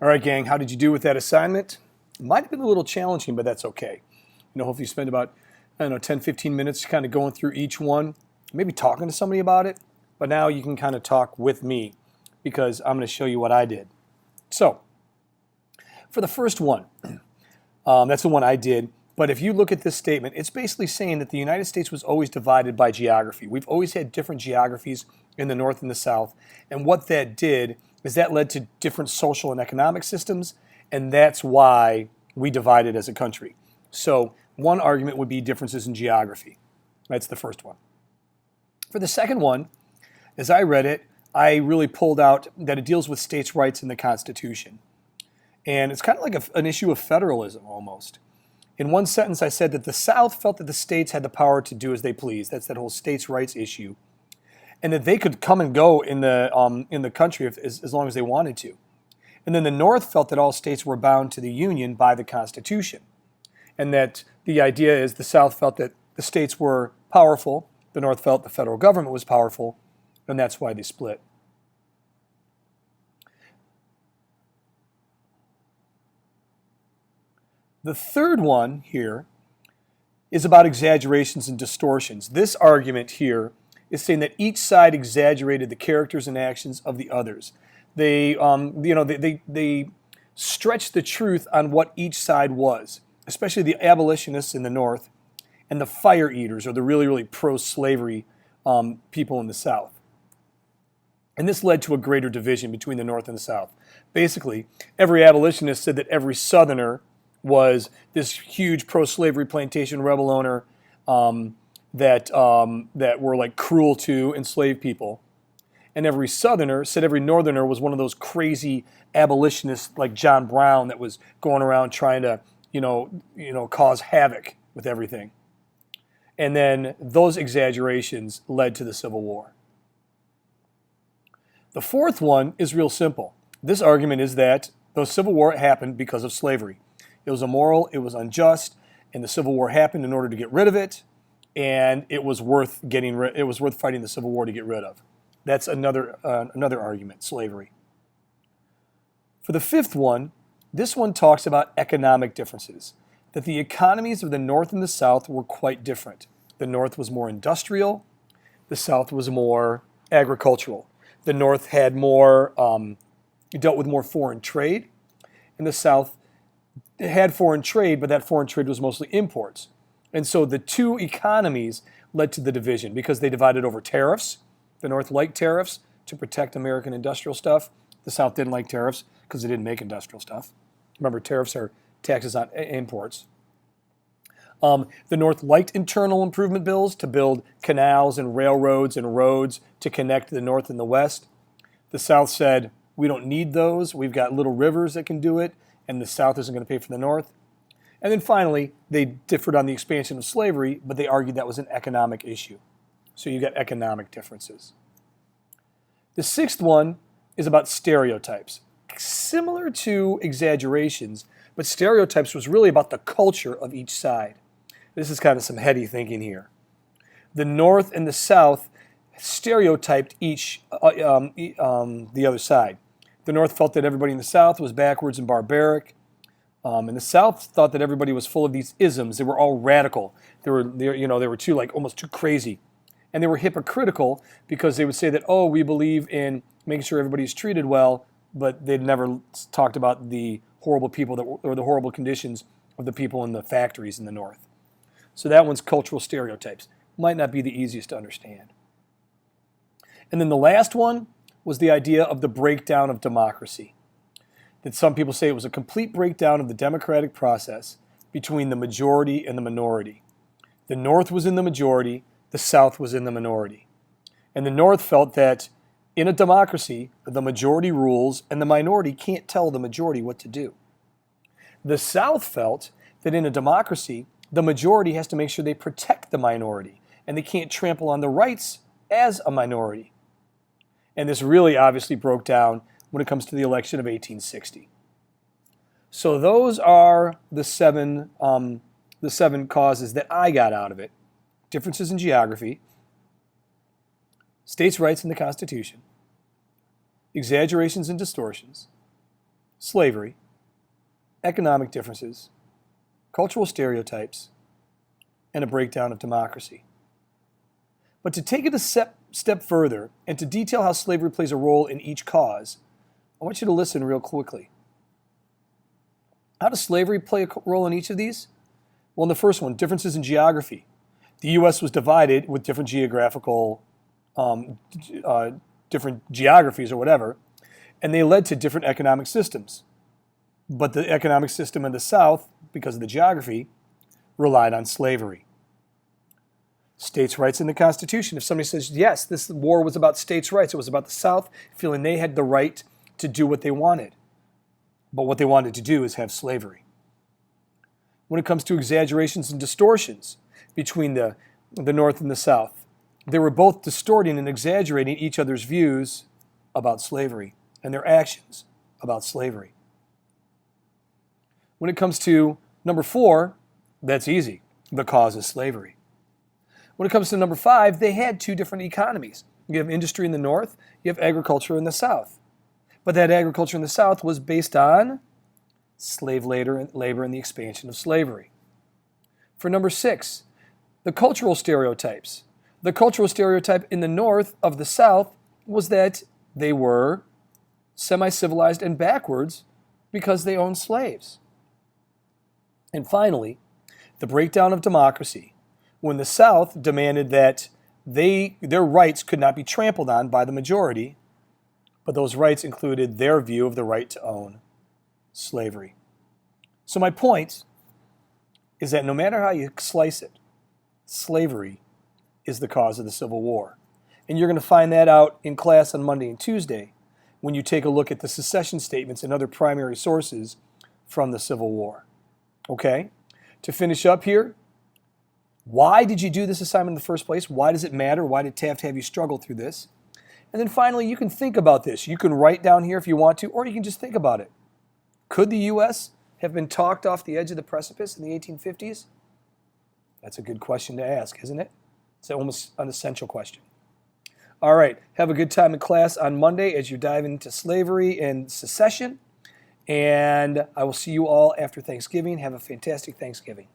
All right, gang, how did you do with that assignment? It might have been a little challenging, but that's okay. Hopefully you spend about, 10, 15 minutes kind of going through each one, maybe talking to somebody about it. But now you can kind of talk with me because I'm going to show you what I did. So, for the first one, that's the one I did. But if you look at this statement, it's basically saying that the United States was always divided by geography. We've always had different geographies in the North and the South. And what that did is that led to different social and economic systems. And that's why we divided as a country. So one argument would be differences in geography. That's the first one. For the second one, as I read it, I really pulled out that it deals with states' rights in the Constitution. And it's kind of like an issue of federalism almost. In one sentence, I said that the South felt that the states had the power to do as they please. That's that whole states' rights issue. And that they could come and go in the country as long as they wanted to. And then the North felt that all states were bound to the Union by the Constitution. And that the idea is the South felt that the states were powerful, the North felt the federal government was powerful, and that's why they split. The third one here is about exaggerations and distortions. This argument here is saying that each side exaggerated the characters and actions of the others. They stretched the truth on what each side was, especially the abolitionists in the North and the fire eaters, or the really, really pro-slavery people in the South. And this led to a greater division between the North and the South. Basically, every abolitionist said that every Southerner was this huge pro-slavery plantation rebel owner that were like cruel to enslaved people. And every Southerner said every Northerner was one of those crazy abolitionists like John Brown that was going around trying to, cause havoc with everything. And then those exaggerations led to the Civil War. The fourth one is real simple. This argument is that the Civil War happened because of slavery. It was immoral, it was unjust, and the Civil War happened in order to get rid of it, and it was worth fighting the Civil War to get rid of. That's another argument, slavery. For the fifth one, this one talks about economic differences, that the economies of the North and the South were quite different. The North was more industrial, the South was more agricultural. The North had dealt with more foreign trade, and the South had foreign trade, but that foreign trade was mostly imports. And so the two economies led to the division because they divided over tariffs. The North liked tariffs to protect American industrial stuff. The South didn't like tariffs because they didn't make industrial stuff. Remember, tariffs are taxes on imports. The North liked internal improvement bills to build canals and railroads and roads to connect the North and the West. The South said, we don't need those. We've got little rivers that can do it, and the South isn't going to pay for the North. And then finally, they differed on the expansion of slavery, but they argued that was an economic issue. So you got economic differences. The sixth one is about stereotypes. Similar to exaggerations, but stereotypes was really about the culture of each side. This is kind of some heady thinking here. The North and the South stereotyped the other side. The North felt that everybody in the South was backwards and barbaric. And the South thought that everybody was full of these isms. They were all radical. They were almost too crazy. And they were hypocritical because they would say that, oh, we believe in making sure everybody's treated well, but they'd never talked about the horrible people or the horrible conditions of the people in the factories in the North. So that one's cultural stereotypes. Might not be the easiest to understand. And then the last one was the idea of the breakdown of democracy. That some people say it was a complete breakdown of the democratic process between the majority and the minority. The North was in the majority, the South was in the minority. And the North felt that in a democracy, the majority rules and the minority can't tell the majority what to do. The South felt that in a democracy, the majority has to make sure they protect the minority, and they can't trample on the rights as a minority. And this really obviously broke down when it comes to the election of 1860. So those are the seven causes that I got out of it. Differences in geography, states' rights in the Constitution, exaggerations and distortions, slavery, economic differences, cultural stereotypes, and a breakdown of democracy. But to take it a step further and to detail how slavery plays a role in each cause, I want you to listen real quickly. How does slavery play a role in each of these? Well, in the first one, differences in geography. The U.S. was divided with different geographical, different geographies or whatever, and they led to different economic systems. But the economic system in the South, because of the geography, relied on slavery. States' rights in the Constitution. If somebody says, yes, this war was about states' rights, it was about the South feeling they had the right to do what they wanted. But what they wanted to do is have slavery. When it comes to exaggerations and distortions between the North and the South, they were both distorting and exaggerating each other's views about slavery and their actions about slavery. When it comes to number 4, that's easy. The cause is slavery. When it comes to number 5, they had 2 different economies. You have industry in the North, you have agriculture in the South. But that agriculture in the South was based on slave labor and the expansion of slavery. For number 6, the cultural stereotypes. The cultural stereotype in the North of the South was that they were semi-civilized and backwards because they owned slaves. And finally, the breakdown of democracy, when the South demanded that their rights could not be trampled on by the majority, but those rights included their view of the right to own slavery. So my point is that no matter how you slice it, slavery is the cause of the Civil War. And you're going to find that out in class on Monday and Tuesday when you take a look at the secession statements and other primary sources from the Civil War. Okay? To finish up here, why did you do this assignment in the first place? Why does it matter? Why did Taft have you struggle through this? And then finally, you can think about this. You can write down here if you want to, or you can just think about it. Could the U.S. have been talked off the edge of the precipice in the 1850s? That's a good question to ask, isn't it? It's almost an essential question. All right, have a good time in class on Monday as you dive into slavery and secession. And I will see you all after Thanksgiving. Have a fantastic Thanksgiving.